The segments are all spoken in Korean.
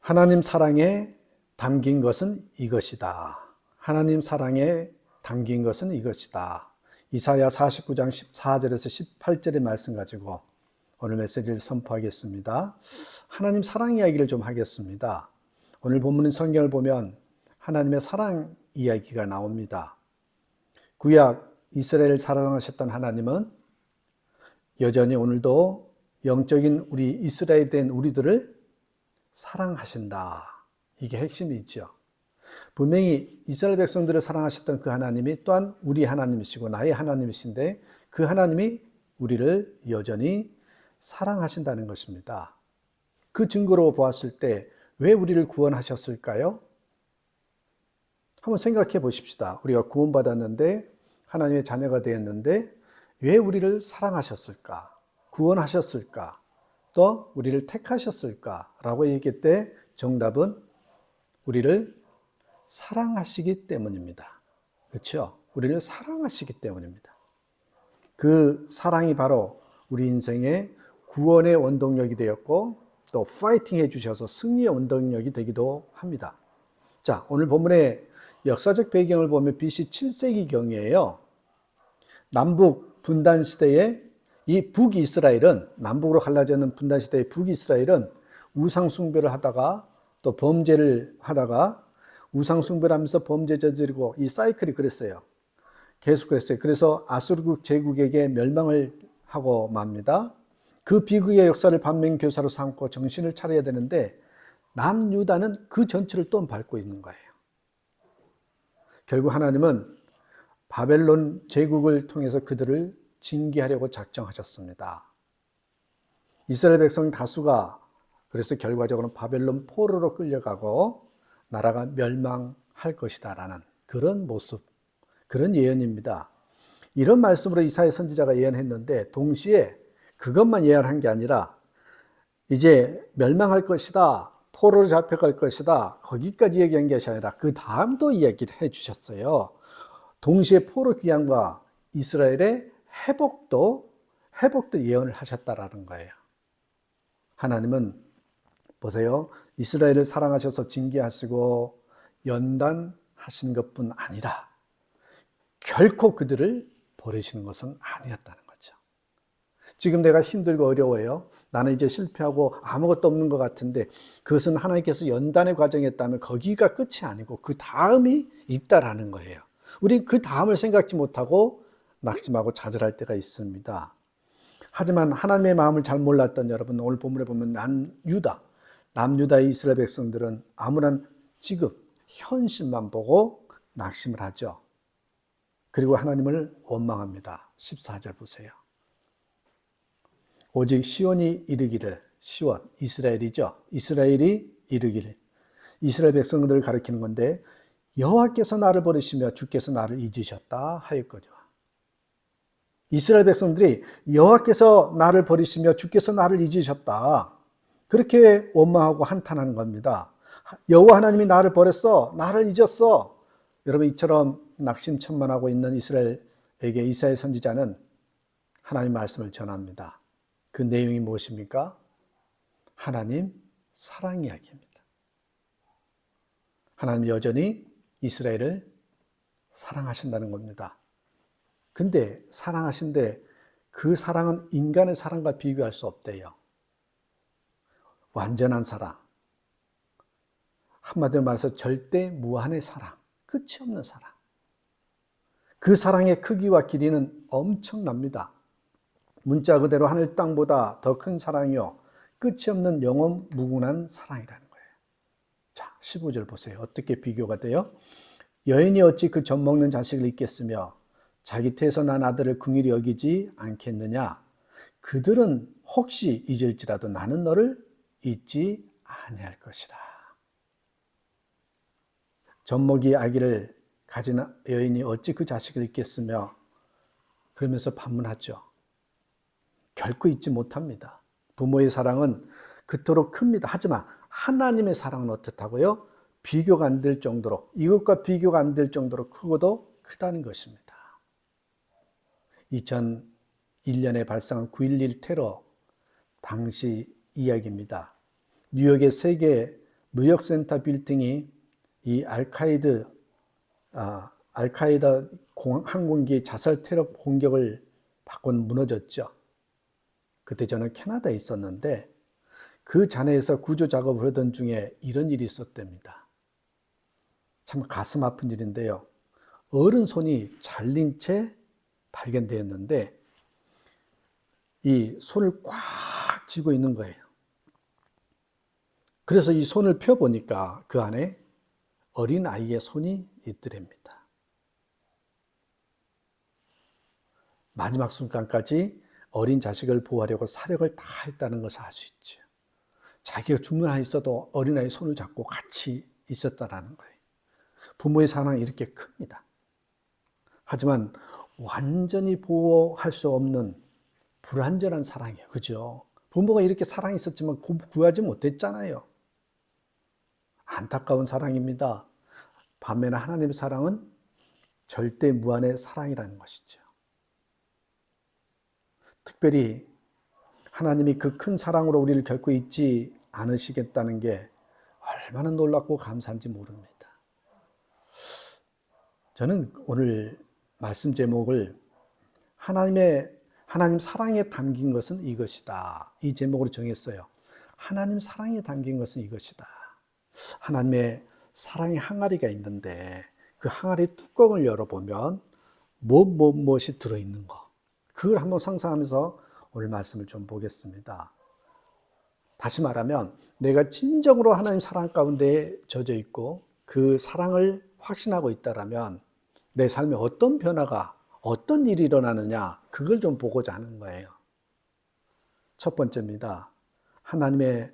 하나님 사랑에 담긴 것은 이것이다. 하나님 사랑에 담긴 것은 이것이다. 이사야 49장 14절에서 18절의 말씀 가지고 오늘 메시지를 선포하겠습니다. 하나님 사랑 이야기를 좀 하겠습니다. 오늘 본문 성경을 보면 하나님의 사랑 이야기가 나옵니다. 구약 이스라엘을 사랑하셨던 하나님은 여전히 오늘도 영적인 우리 이스라엘 된 우리들을 사랑하신다. 이게 핵심이죠. 분명히 이스라엘 백성들을 사랑하셨던 그 하나님이 또한 우리 하나님이시고 나의 하나님이신데 그 하나님이 우리를 여전히 사랑하신다는 것입니다. 그 증거로 보았을 때 왜 우리를 구원하셨을까요? 한번 생각해 보십시다. 우리가 구원받았는데 하나님의 자녀가 되었는데 왜 우리를 사랑하셨을까? 구원하셨을까? 또 우리를 택하셨을까? 라고 얘기할 때 정답은 우리를 사랑하시기 때문입니다. 그렇죠? 우리를 사랑하시기 때문입니다. 그 사랑이 바로 우리 인생의 구원의 원동력이 되었고 또 파이팅 해주셔서 승리의 원동력이 되기도 합니다. 자, 오늘 본문의 역사적 배경을 보면 BC 7세기경이에요. 남북 분단 시대에 이 북이스라엘은 남북으로 갈라지는 분단 시대의 북이스라엘은 우상 숭배를 하다가 또 범죄를 하다가 우상 숭배를 하면서 범죄 저지르고 이 사이클이 그랬어요. 계속 그랬어요. 그래서 아수르국 제국에게 멸망을 하고 맙니다. 그 비극의 역사를 반면교사로 삼고 정신을 차려야 되는데 남유다는 그 전체를 또 밟고 있는 거예요. 결국 하나님은 바벨론 제국을 통해서 그들을 징계하려고 작정하셨습니다. 이스라엘 백성 다수가 그래서 결과적으로 바벨론 포로로 끌려가고 나라가 멸망할 것이다라는 그런 모습, 그런 예언입니다. 이런 말씀으로 이사야 선지자가 예언했는데 동시에 그것만 예언한 게 아니라 이제 멸망할 것이다, 포로로 잡혀갈 것이다, 거기까지 얘기한 것이 아니라 그 다음도 이야기를 해주셨어요. 동시에 포로 귀환과 이스라엘의 회복도 예언을 하셨다라는 거예요. 하나님은 보세요. 이스라엘을 사랑하셔서 징계하시고 연단하신 것뿐 아니라 결코 그들을 버리시는 것은 아니었다는 거죠. 지금 내가 힘들고 어려워요. 나는 이제 실패하고 아무것도 없는 것 같은데 그것은 하나님께서 연단의 과정에 있다면 거기가 끝이 아니고 그 다음이 있다라는 거예요. 우린 그 다음을 생각지 못하고 낙심하고 좌절할 때가 있습니다. 하지만 하나님의 마음을 잘 몰랐던 여러분, 오늘 본문에 보면 남유다의 이스라엘 백성들은 아무런 지금 현실만 보고 낙심을 하죠. 그리고 하나님을 원망합니다. 14절 보세요. 오직 시온이 이르기를, 시온, 이스라엘이죠. 이스라엘이 이르기를, 이스라엘 백성들을 가리키는 건데 여호와께서 나를 버리시며 주께서 나를 잊으셨다 하였거든요. 이스라엘 백성들이 여호와께서 나를 버리시며 주께서 나를 잊으셨다. 그렇게 원망하고 한탄하는 겁니다. 여호와 하나님이 나를 버렸어. 나를 잊었어. 여러분 이처럼 낙심천만하고 있는 이스라엘에게 이사야 선지자는 하나님 말씀을 전합니다. 그 내용이 무엇입니까? 하나님 사랑 이야기입니다. 하나님 여전히 이스라엘을 사랑하신다는 겁니다. 근데 사랑하신데 그 사랑은 인간의 사랑과 비교할 수 없대요. 완전한 사랑. 한마디로 말해서 절대 무한의 사랑. 끝이 없는 사랑. 그 사랑의 크기와 길이는 엄청납니다. 문자 그대로 하늘 땅보다 더 큰 사랑이요. 끝이 없는 영원 무궁한 사랑이라는 거예요. 자, 15절 보세요. 어떻게 비교가 돼요? 여인이 어찌 그 젖 먹는 자식을 잊겠으며 자기 태에서 난 아들을 긍휼히 여기지 않겠느냐? 그들은 혹시 잊을지라도 나는 너를 잊지 아니할 것이라. 젖먹이 아기를 가진 여인이 어찌 그 자식을 잊겠으며 그러면서 반문하죠. 결코 잊지 못합니다. 부모의 사랑은 그토록 큽니다. 하지만 하나님의 사랑은 어떻다고요? 비교가 안 될 정도로, 이것과 비교가 안 될 정도로 크고도 크다는 것입니다. 2001년에 발생한 9.11 테러 당시 이야기입니다. 뉴욕의 세계 무역센터 빌딩이 이 알카이다 항공기 자살 테러 공격을 받고 무너졌죠. 그때 저는 캐나다에 있었는데 그 잔해에서 구조 작업을 하던 중에 이런 일이 있었답니다. 참 가슴 아픈 일인데요. 어른 손이 잘린 채 발견되었는데 이 손을 꽉 쥐고 있는 거예요. 그래서 이 손을 펴보니까 그 안에 어린 아이의 손이 있더랍니다. 마지막 순간까지 어린 자식을 보호하려고 사력을 다했다는 것을 알 수 있죠. 자기가 죽는 한이 있어도 어린아이 손을 잡고 같이 있었다는 거예요. 부모의 사랑이 이렇게 큽니다. 하지만 완전히 보호할 수 없는 불완전한 사랑이에요. 그죠? 부모가 이렇게 사랑이 있었지만 구하지 못했잖아요. 안타까운 사랑입니다. 반면에 하나님의 사랑은 절대 무한의 사랑이라는 것이죠. 특별히 하나님이 그 큰 사랑으로 우리를 결코 잊지 않으시겠다는 게 얼마나 놀랍고 감사한지 모릅니다. 저는 오늘 말씀 제목을 하나님 사랑에 담긴 것은 이것이다. 이 제목으로 정했어요. 하나님 사랑에 담긴 것은 이것이다. 하나님의 사랑의 항아리가 있는데 그 항아리 뚜껑을 열어보면 무엇이 들어있는 거. 그걸 한번 상상하면서 오늘 말씀을 좀 보겠습니다. 다시 말하면 내가 진정으로 하나님 사랑 가운데 젖어 있고 그 사랑을 확신하고 있다라면 내 삶에 어떤 변화가 어떤 일이 일어나느냐 그걸 좀 보고자 하는 거예요. 첫 번째입니다. 하나님의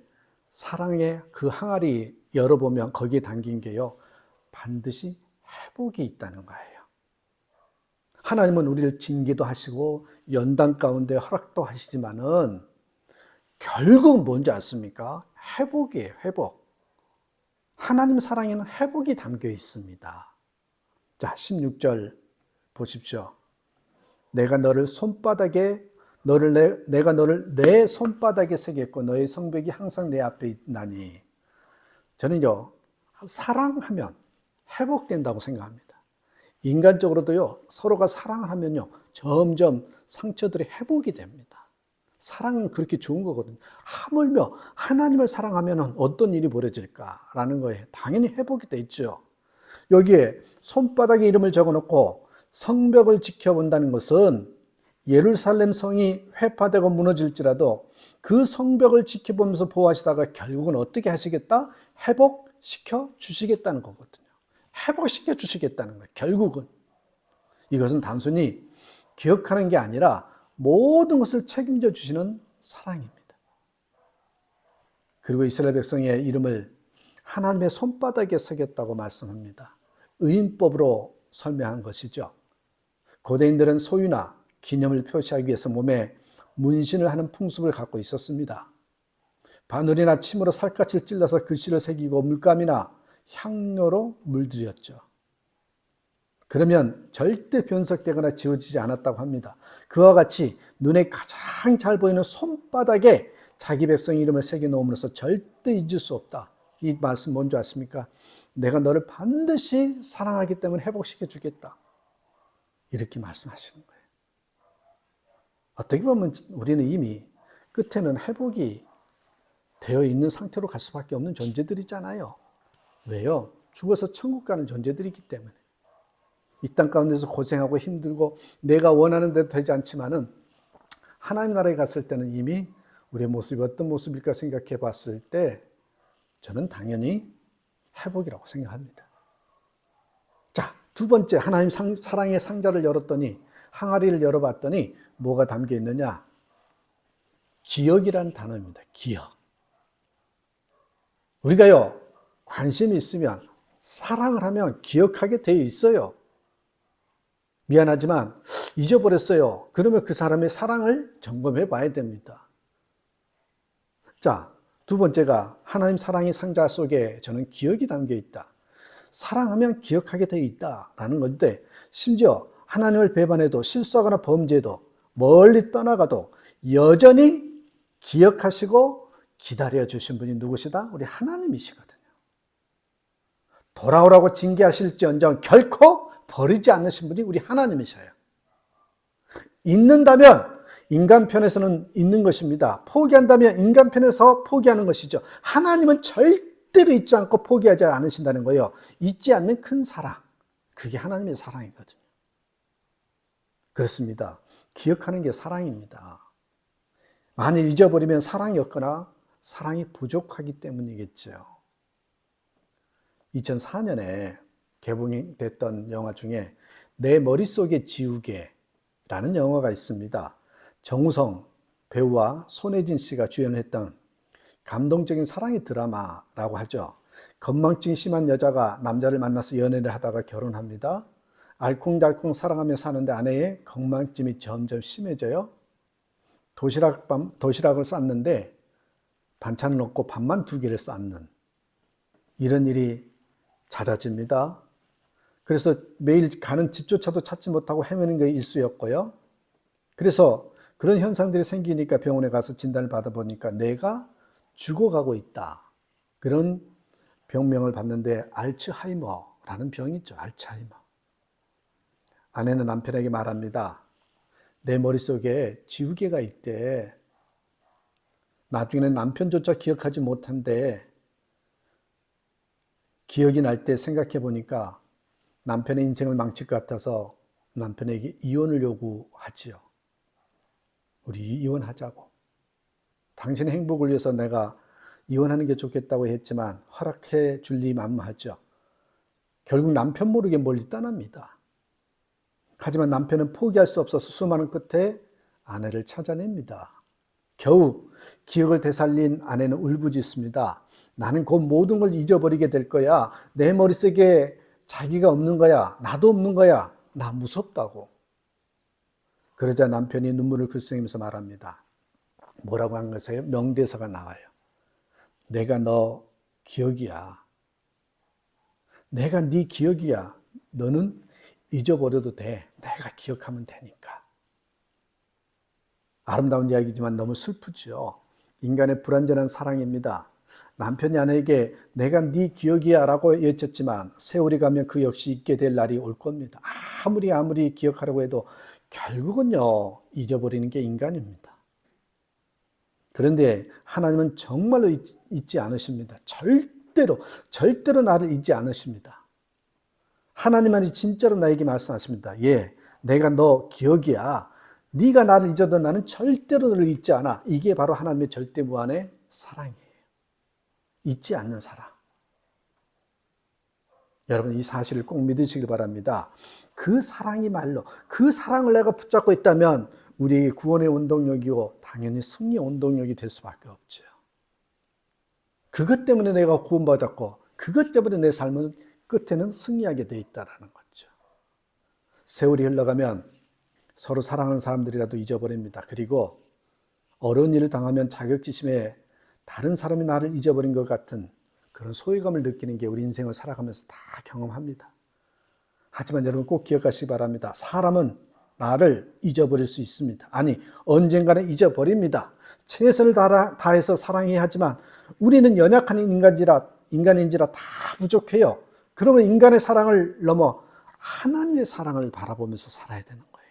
사랑의 그 항아리 열어보면 거기에 담긴 게요. 반드시 회복이 있다는 거예요. 하나님은 우리를 징계도 하시고 연단 가운데 허락도 하시지만은 결국은 뭔지 아십니까? 회복이에요. 회복. 하나님 사랑에는 회복이 담겨 있습니다. 자, 16절 보십시오. 내가 너를 내 손바닥에 새겼고 너의 성벽이 항상 내 앞에 있나니. 저는요, 사랑하면 회복된다고 생각합니다. 인간적으로도요, 서로가 사랑을 하면요, 점점 상처들이 회복이 됩니다. 사랑은 그렇게 좋은 거거든요. 하물며 하나님을 사랑하면 어떤 일이 벌어질까라는 거예요. 당연히 회복이 되죠. 여기에 손바닥에 이름을 적어놓고 성벽을 지켜본다는 것은 예루살렘 성이 회파되고 무너질지라도 그 성벽을 지켜보면서 보호하시다가 결국은 어떻게 하시겠다? 회복시켜 주시겠다는 거거든요. 회복시켜 주시겠다는 거예요. 결국은. 이것은 단순히 기억하는 게 아니라 모든 것을 책임져 주시는 사랑입니다. 그리고 이스라엘 백성의 이름을 하나님의 손바닥에 새겼다고 말씀합니다. 의인법으로 설명한 것이죠. 고대인들은 소유나 기념을 표시하기 위해서 몸에 문신을 하는 풍습을 갖고 있었습니다. 바늘이나 침으로 살갗을 찔러서 글씨를 새기고 물감이나 향료로 물들였죠. 그러면 절대 변색되거나 지워지지 않았다고 합니다. 그와 같이 눈에 가장 잘 보이는 손바닥에 자기 백성 이름을 새겨놓음으로써 절대 잊을 수 없다. 이 말씀 뭔지 아십니까? 내가 너를 반드시 사랑하기 때문에 회복시켜 주겠다. 이렇게 말씀하시는 거예요. 어떻게 보면 우리는 이미 끝에는 회복이 되어 있는 상태로 갈 수밖에 없는 존재들이잖아요. 왜요? 죽어서 천국 가는 존재들이기 때문에. 이 땅 가운데서 고생하고 힘들고 내가 원하는 대로 되지 않지만은 하나님 나라에 갔을 때는 이미 우리의 모습이 어떤 모습일까 생각해 봤을 때 저는 당연히 회복이라고 생각합니다. 자, 두 번째 하나님 사랑의 상자를 열었더니 항아리를 열어봤더니 뭐가 담겨 있느냐? 기억이라는 단어입니다. 기억. 우리가요, 관심이 있으면 사랑을 하면 기억하게 되어 있어요. 미안하지만 잊어버렸어요. 그러면 그 사람의 사랑을 점검해 봐야 됩니다. 자, 두 번째가 하나님 사랑의 상자 속에 저는 기억이 담겨 있다. 사랑하면 기억하게 되어 있다라는 건데 심지어 하나님을 배반해도 실수하거나 범죄해도 멀리 떠나가도 여전히 기억하시고 기다려 주신 분이 누구시다? 우리 하나님이시거든요. 돌아오라고 징계하실지언정 결코 버리지 않으신 분이 우리 하나님이셔요. 있는다면 인간 편에서는 있는 것입니다. 포기한다면 인간 편에서 포기하는 것이죠. 하나님은 절대로 잊지 않고 포기하지 않으신다는 거예요. 잊지 않는 큰 사랑, 그게 하나님의 사랑이거든요. 그렇습니다. 기억하는 게 사랑입니다. 만일 잊어버리면 사랑이 없거나 사랑이 부족하기 때문이겠죠. 2004년에 개봉이 됐던 영화 중에 내 머릿속에 지우개라는 영화가 있습니다. 정우성 배우와 손예진 씨가 주연했던 감동적인 사랑의 드라마라고 하죠. 건망증이 심한 여자가 남자를 만나서 연애를 하다가 결혼합니다. 알콩달콩 사랑하며 사는데 아내의 건망증이 점점 심해져요. 도시락을 쌌는데 반찬은 없고 밥만 2개를 쌓는 이런 일이 잦아집니다. 그래서 매일 가는 집조차도 찾지 못하고 헤매는 게 일쑤였고요. 그래서 그런 현상들이 생기니까 병원에 가서 진단을 받아보니까 내가 죽어가고 있다. 그런 병명을 받는데 알츠하이머라는 병이 있죠. 알츠하이머. 아내는 남편에게 말합니다. 내 머릿속에 지우개가 있대. 나중에는 남편조차 기억하지 못한데 기억이 날 때 생각해 보니까 남편의 인생을 망칠 것 같아서 남편에게 이혼을 요구하지요. 우리 이혼하자고. 당신의 행복을 위해서 내가 이혼하는 게 좋겠다고 했지만 허락해 줄 리 만무하죠. 결국 남편 모르게 멀리 떠납니다. 하지만 남편은 포기할 수 없어 수많은 끝에 아내를 찾아냅니다. 겨우 기억을 되살린 아내는 울부짖습니다. 나는 곧 모든 걸 잊어버리게 될 거야. 내 머릿속에 자기가 없는 거야. 나도 없는 거야. 나 무섭다고. 그러자 남편이 눈물을 글썽이면서 말합니다. 뭐라고 한 것이에요? 명대사가 나와요. 내가 너 기억이야. 내가 네 기억이야. 너는 잊어버려도 돼. 내가 기억하면 되니까. 아름다운 이야기지만 너무 슬프죠. 인간의 불완전한 사랑입니다. 남편이 아내에게 내가 네 기억이야 라고 외쳤지만 세월이 가면 그 역시 잊게 될 날이 올 겁니다. 아무리 기억하려고 해도 결국은요 잊어버리는 게 인간입니다. 그런데 하나님은 정말로 잊지 않으십니다. 절대로 나를 잊지 않으십니다. 하나님만이 진짜로 나에게 말씀하십니다. 예, 내가 너 기억이야. 네가 나를 잊어도 나는 절대로 너를 잊지 않아. 이게 바로 하나님의 절대무한의 사랑이에요. 잊지 않는 사랑. 여러분 이 사실을 꼭 믿으시길 바랍니다. 그 사랑이 말로 그 사랑을 내가 붙잡고 있다면 우리에게 구원의 원동력이고 당연히 승리의 원동력이 될 수밖에 없죠. 그것 때문에 내가 구원받았고 그것 때문에 내 삶은 끝에는 승리하게 돼 있다는 거죠. 세월이 흘러가면 서로 사랑하는 사람들이라도 잊어버립니다. 그리고 어려운 일을 당하면 자격지심에 다른 사람이 나를 잊어버린 것 같은 그런 소외감을 느끼는 게 우리 인생을 살아가면서 다 경험합니다. 하지만 여러분 꼭 기억하시기 바랍니다. 사람은 나를 잊어버릴 수 있습니다. 아니, 언젠가는 잊어버립니다. 최선을 다해서 사랑해야 하지만 우리는 연약한 인간인지라 다 부족해요. 그러면 인간의 사랑을 넘어 하나님의 사랑을 바라보면서 살아야 되는 거예요.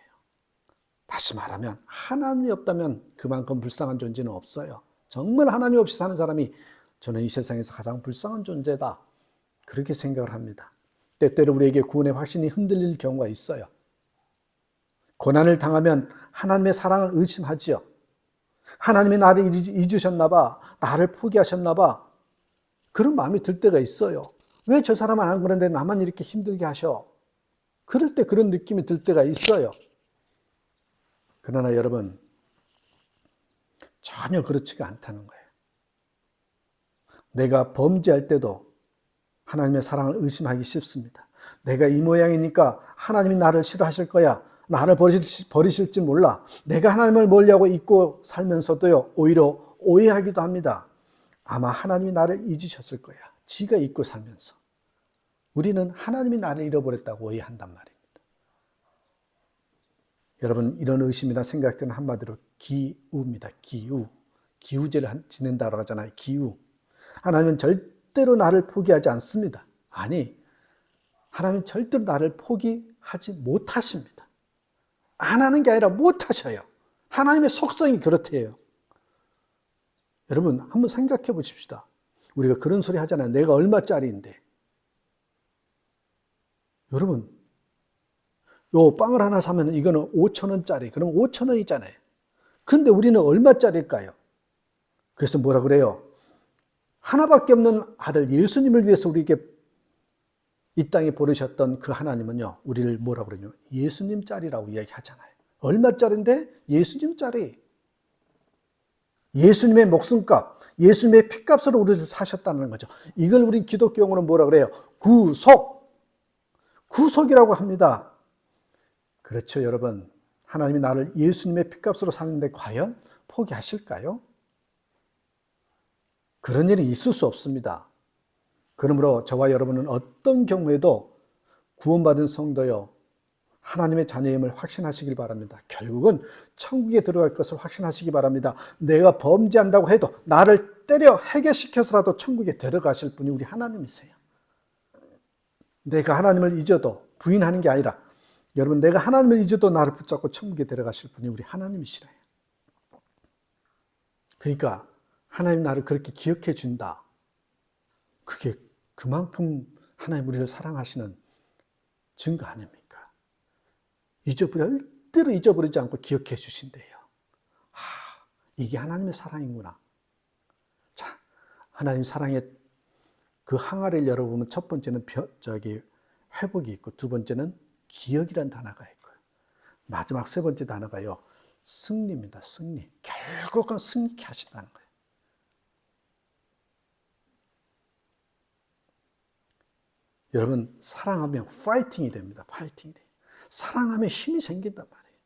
다시 말하면 하나님이 없다면 그만큼 불쌍한 존재는 없어요. 정말 하나님 없이 사는 사람이 저는 이 세상에서 가장 불쌍한 존재다. 그렇게 생각을 합니다. 때때로 우리에게 구원의 확신이 흔들릴 경우가 있어요. 고난을 당하면 하나님의 사랑을 의심하지요. 하나님이 나를 잊으셨나 봐. 나를 포기하셨나 봐. 그런 마음이 들 때가 있어요. 왜 저 사람은 안 그런데 나만 이렇게 힘들게 하셔? 그럴 때 그런 느낌이 들 때가 있어요. 그러나 여러분 전혀 그렇지가 않다는 거예요. 내가 범죄할 때도 하나님의 사랑을 의심하기 쉽습니다. 내가 이 모양이니까 하나님이 나를 싫어하실 거야. 나를 버리실지 몰라. 내가 하나님을 멀리하고 잊고 살면서도요 오히려 오해하기도 합니다. 아마 하나님이 나를 잊으셨을 거야. 지가 잊고 살면서. 우리는 하나님이 나를 잃어버렸다고 오해한단 말입니다. 여러분 이런 의심이나 생각들은 한마디로 기우입니다. 기우제를 지낸다고 하잖아요. 기우. 하나님은 절대로 나를 포기하지 않습니다. 아니, 하나님은 절대로 나를 포기하지 못하십니다. 안 하는 게 아니라 못하셔요. 하나님의 속성이 그렇대요. 여러분, 한번 생각해 보십시다. 우리가 그런 소리 하잖아요. 내가 얼마짜리인데. 여러분, 요 빵을 하나 사면 이거는 5,000원짜리. 그럼 5,000원이잖아요. 근데 우리는 얼마짜리일까요? 그래서 뭐라 그래요? 하나밖에 없는 아들 예수님을 위해서 우리에게 이 땅에 보내셨던 그 하나님은요, 우리를 뭐라 그러냐면 예수님짜리라고 이야기하잖아요. 얼마짜리인데? 예수님짜리. 예수님의 목숨값, 예수님의 피값으로 우리를 사셨다는 거죠. 이걸 우리 기독교용어로 뭐라 그래요? 구속. 구속이라고 합니다. 그렇죠, 여러분. 하나님이 나를 예수님의 피값으로 사는데 과연 포기하실까요? 그런 일이 있을 수 없습니다. 그러므로 저와 여러분은 어떤 경우에도 구원받은 성도여 하나님의 자녀임을 확신하시길 바랍니다. 결국은 천국에 들어갈 것을 확신하시기 바랍니다. 내가 범죄한다고 해도 나를 때려 해결시켜서라도 천국에 들어가실 분이 우리 하나님이세요. 내가 하나님을 잊어도 부인하는 게 아니라 여러분, 내가 하나님을 잊어도 나를 붙잡고 천국에 들어가실 분이 우리 하나님이시래요. 그러니까 하나님 나를 그렇게 기억해 준다. 그게 그만큼 하나님 우리를 사랑하시는 증거 아닙니까? 절대로 잊어버리지 않고 기억해 주신대요. 이게 하나님의 사랑이구나. 자, 하나님 사랑의 그 항아리를 열어보면 첫 번째는 회복이 있고 두 번째는 기억이란 단어가 있고요. 마지막 세 번째 단어가요, 승리입니다. 승리. 결국은 승리케 하신다는 거예요. 여러분, 사랑하면 파이팅이 됩니다. 파이팅이 돼요. 사랑하면 힘이 생긴단 말이에요.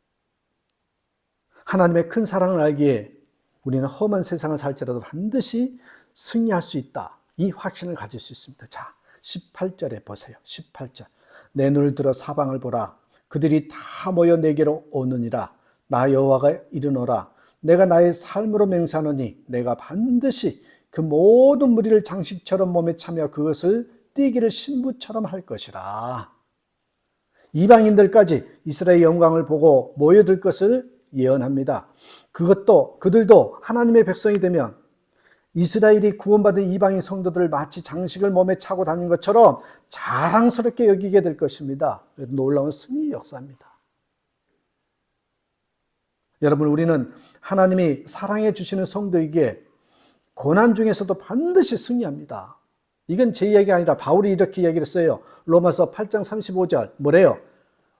하나님의 큰 사랑을 알기에 우리는 험한 세상을 살지라도 반드시 승리할 수 있다. 이 확신을 가질 수 있습니다. 자, 18절에 보세요. 18절. 내 눈을 들어 사방을 보라. 그들이 다 모여 내게로 오느니라. 나 여호와가 이르노라. 내가 나의 삶으로 맹세하노니 내가 반드시 그 모든 무리를 장식처럼 몸에 차며 그것을 띠기를 신부처럼 할 것이라. 이방인들까지 이스라엘의 영광을 보고 모여들 것을 예언합니다. 그들도 하나님의 백성이 되면 이스라엘이 구원받은 이방인 성도들을 마치 장식을 몸에 차고 다니는 것처럼 자랑스럽게 여기게 될 것입니다. 놀라운 승리의 역사입니다. 여러분, 우리는 하나님이 사랑해 주시는 성도에게 고난 중에서도 반드시 승리합니다. 이건 제 이야기가 아니라 바울이 이렇게 이야기를 했어요. 로마서 8장 35절 뭐래요?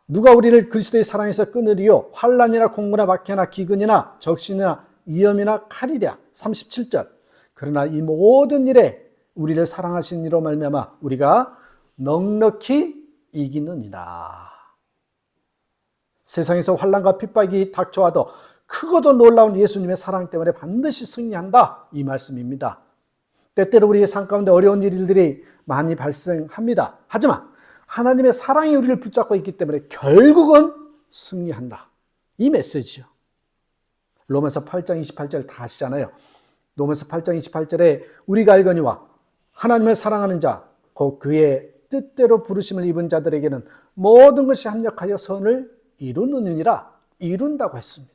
누가 우리를 그리스도의 사랑에서 끊으리요? 환난이나 공고나 박해나 기근이나 적신이나 위험이나 칼이랴. 37절. 그러나 이 모든 일에 우리를 사랑하신 이로 말미암아 우리가 넉넉히 이기느니라. 세상에서 환난과 핍박이 닥쳐와도 크고도 놀라운 예수님의 사랑 때문에 반드시 승리한다. 이 말씀입니다. 때때로 우리의 삶 가운데 어려운 일들이 많이 발생합니다. 하지만 하나님의 사랑이 우리를 붙잡고 있기 때문에 결국은 승리한다. 이 메시지요. 로마서 8장 28절 다 아시잖아요. 로마서 8장 28절에 우리가 알거니와 하나님을 사랑하는 자, 곧 그의 뜻대로 부르심을 입은 자들에게는 모든 것이 합력하여 선을 이루느니라. 이룬다고 했습니다.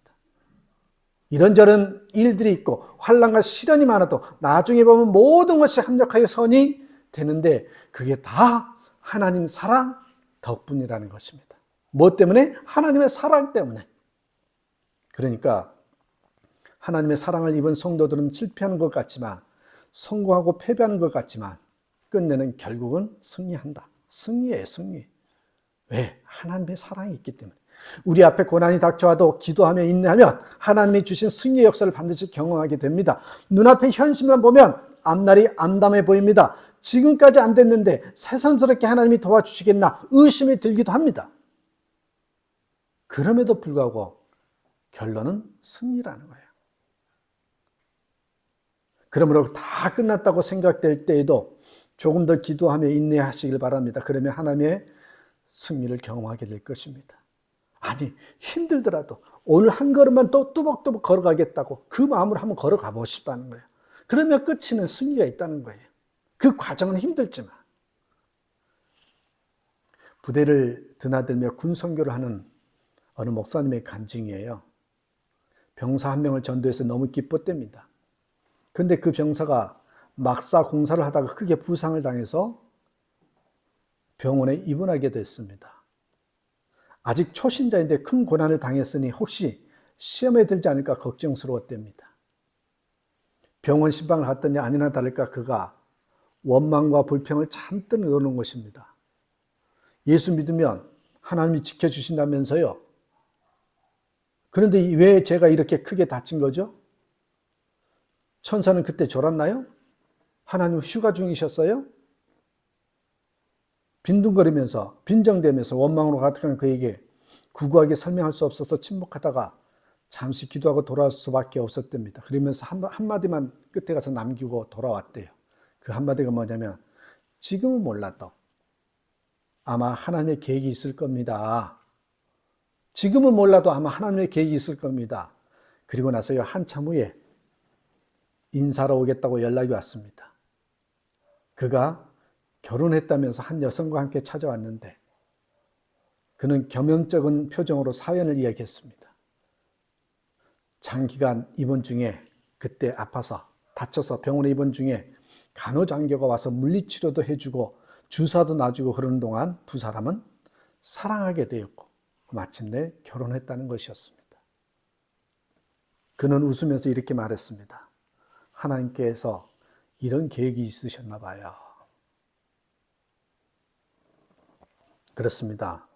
이런저런 일들이 있고 환난과 시련이 많아도 나중에 보면 모든 것이 합력하여 선이 되는데 그게 다 하나님 사랑 덕분이라는 것입니다. 뭐 때문에? 하나님의 사랑 때문에. 그러니까 하나님의 사랑을 입은 성도들은 실패하는 것 같지만 성공하고 패배하는 것 같지만 끝내는 결국은 승리한다. 승리예요, 승리. 왜? 하나님의 사랑이 있기 때문에. 우리 앞에 고난이 닥쳐와도 기도하며 인내하면 하나님이 주신 승리의 역사를 반드시 경험하게 됩니다. 눈앞에 현실만 보면 앞날이 암담해 보입니다. 지금까지 안 됐는데 새삼스럽게 하나님이 도와주시겠나 의심이 들기도 합니다. 그럼에도 불구하고 결론은 승리라는 거예요. 그러므로 다 끝났다고 생각될 때에도 조금 더 기도하며 인내하시길 바랍니다. 그러면 하나님의 승리를 경험하게 될 것입니다. 아니, 힘들더라도 오늘 한 걸음만 또 뚜벅뚜벅 걸어가겠다고 그 마음으로 한번 걸어가 보십다는 거예요. 그러면 끝이는 승리가 있다는 거예요. 그 과정은 힘들지만. 부대를 드나들며 군 선교를 하는 어느 목사님의 간증이에요. 병사 한 명을 전도해서 너무 기뻤답니다. 그런데 그 병사가 막사 공사를 하다가 크게 부상을 당해서 병원에 입원하게 됐습니다. 아직 초신자인데 큰 고난을 당했으니 혹시 시험에 들지 않을까 걱정스러웠답니다. 병원 신방을 갔더니 아니나 다를까 그가 원망과 불평을 잔뜩 넣어놓은 것입니다. 예수 믿으면 하나님이 지켜주신다면서요. 그런데 왜 제가 이렇게 크게 다친 거죠? 천사는 그때 졸았나요? 하나님 휴가 중이셨어요? 빈둥거리면서 빈정대면서 원망으로 가득한 그에게 구구하게 설명할 수 없어서 침묵하다가 잠시 기도하고 돌아올 수밖에 없었답니다. 그러면서 한마디만 끝에 가서 남기고 돌아왔대요. 그 한마디가 뭐냐면 지금은 몰라도 아마 하나님의 계획이 있을 겁니다. 지금은 몰라도 아마 하나님의 계획이 있을 겁니다. 그리고 나서요 한참 후에 인사로 오겠다고 연락이 왔습니다. 그가 결혼했다면서 한 여성과 함께 찾아왔는데 그는 겸연쩍은 표정으로 사연을 이야기했습니다. 장기간 입원 중에 그때 아파서 다쳐서 병원에 입원 중에 간호장교가 와서 물리치료도 해주고 주사도 놔주고 그러는 동안 두 사람은 사랑하게 되었고 마침내 결혼했다는 것이었습니다. 그는 웃으면서 이렇게 말했습니다. 하나님께서 이런 계획이 있으셨나 봐요. 그렇습니다.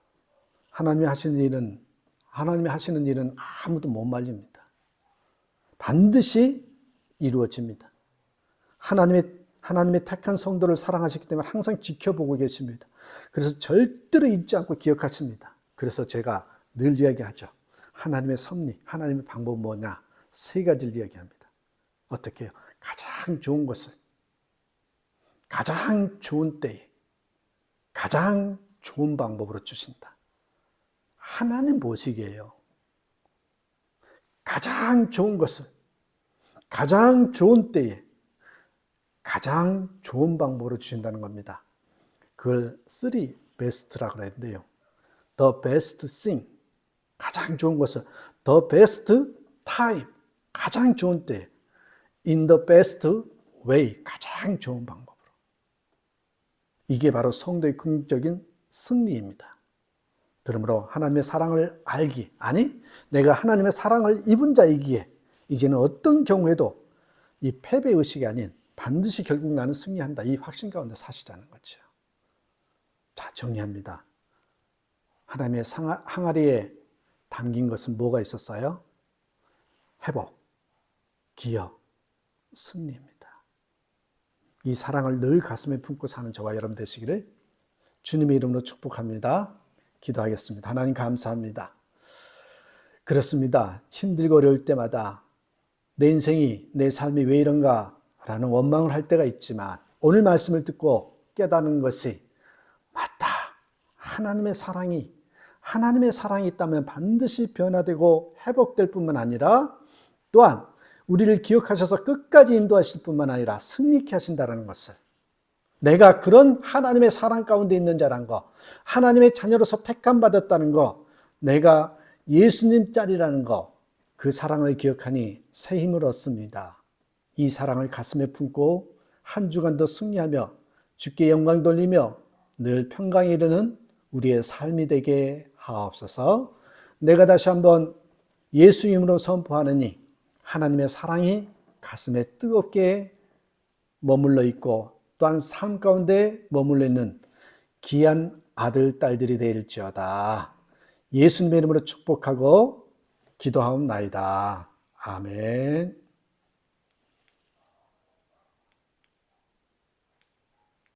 하나님이 하시는 일은 아무도 못 말립니다. 반드시 이루어집니다. 하나님의 택한 성도를 사랑하시기 때문에 항상 지켜보고 계십니다. 그래서 절대로 잊지 않고 기억하십니다. 그래서 제가 늘 이야기하죠. 하나님의 섭리, 하나님의 방법은 뭐냐? 세 가지를 이야기합니다. 어떻게 해요? 가장 좋은 것을, 가장 좋은 때에, 가장 좋은 방법으로 주신다. 하나님 보시기에요. 가장 좋은 것을, 가장 좋은 때에, 가장 좋은 방법으로 주신다는 겁니다. 그걸 3 best라고 그랬는데요. The best thing, 가장 좋은 것을, the best time, 가장 좋은 때, in the best way, 가장 좋은 방법으로. 이게 바로 성도의 긍정적인 승리입니다. 그러므로 하나님의 사랑을 알기, 아니 내가 하나님의 사랑을 입은 자이기에 이제는 어떤 경우에도 이 패배의식이 아닌 반드시 결국 나는 승리한다, 이 확신 가운데 사시자는 거죠. 자, 정리합니다. 하나님의 항아리에 담긴 것은 뭐가 있었어요? 회복, 기억, 승리입니다. 이 사랑을 늘 가슴에 품고 사는 저와 여러분 되시기를 주님의 이름으로 축복합니다. 기도하겠습니다. 하나님 감사합니다. 그렇습니다. 힘들고 어려울 때마다 내 인생이, 내 삶이 왜 이런가 라는 원망을 할 때가 있지만 오늘 말씀을 듣고 깨닫는 것이 맞다. 하나님의 사랑이 있다면 반드시 변화되고 회복될 뿐만 아니라 또한 우리를 기억하셔서 끝까지 인도하실 뿐만 아니라 승리케 하신다는 것을, 내가 그런 하나님의 사랑 가운데 있는 자란 거, 하나님의 자녀로서 택함 받았다는 거, 내가 예수님 짤이라는 거, 그 사랑을 기억하니 새 힘을 얻습니다. 이 사랑을 가슴에 품고 한 주간도 승리하며 주께 영광 돌리며 늘 평강에 이르는 우리의 삶이 되게 하옵소서. 내가 다시 한번 예수 이름으로 선포하느니 하나님의 사랑이 가슴에 뜨겁게 머물러 있고 또한 삶 가운데 머물러 있는 귀한 아들, 딸들이 되일지어다. 예수님의 이름으로 축복하고 기도하옵나이다. 아멘.